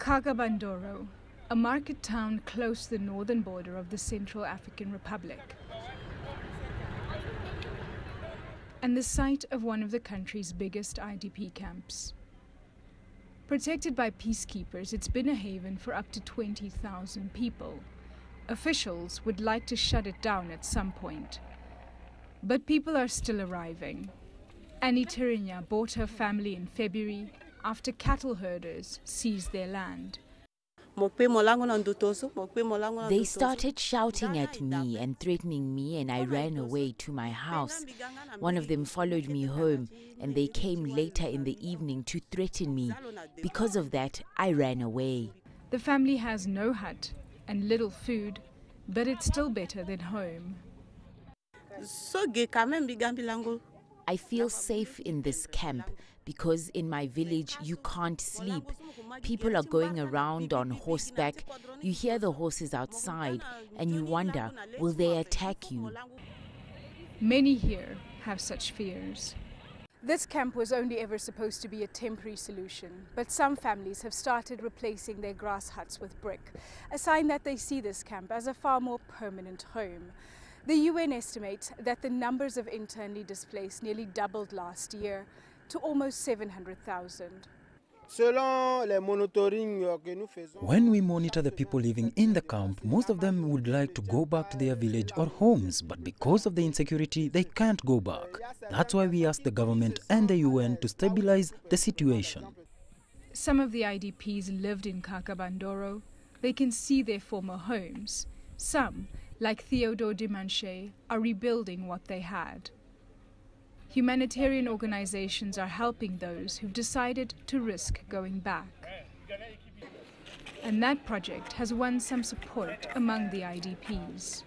Kaga Bandoro, a market town close to the northern border of the Central African Republic, and the site of one of the country's biggest IDP camps. Protected by peacekeepers, it's been a haven for up to 20,000 people. Officials would like to shut it down at some point. But people are still arriving. Annie Tirinya bought her family in February after cattle herders seized their land. They started shouting at me and threatening me, and I ran away to my house. One of them followed me home, and they came later in the evening to threaten me. Because of that, I ran away. The family has no hut and little food, but it's still better than home. I feel safe in this camp because in my village you can't sleep. People are going around on horseback. You hear the horses outside and you wonder, will they attack you? Many here have such fears. This camp was only ever supposed to be a temporary solution, but some families have started replacing their grass huts with brick, a sign that they see this camp as a far more permanent home. The UN estimates that the numbers of internally displaced nearly doubled last year to almost 700,000. When we monitor the people living in the camp, most of them would like to go back to their village or homes, but because of the insecurity, they can't go back. That's why we ask the government and the UN to stabilize the situation. Some of the IDPs lived in Kaga Bandoro. They can see their former homes. Some, like Theodore Dimanche, are rebuilding what they had. Humanitarian organizations are helping those who've decided to risk going back. And that project has won some support among the IDPs.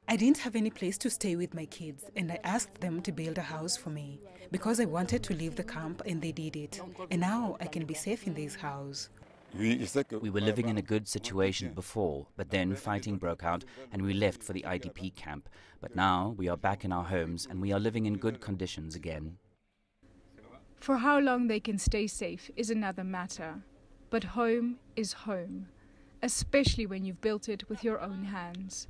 I didn't have any place to stay with my kids, and I asked them to build a house for me because I wanted to leave the camp, and they did it. And now I can be safe in this house. We were living in a good situation before, but then fighting broke out and we left for the IDP camp. But now we are back in our homes and we are living in good conditions again. For how long they can stay safe is another matter. But home is home, especially when you've built it with your own hands.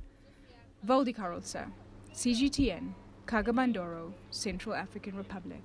Vauldi, Carelse, CGTN, Kaga Bandoro, Central African Republic.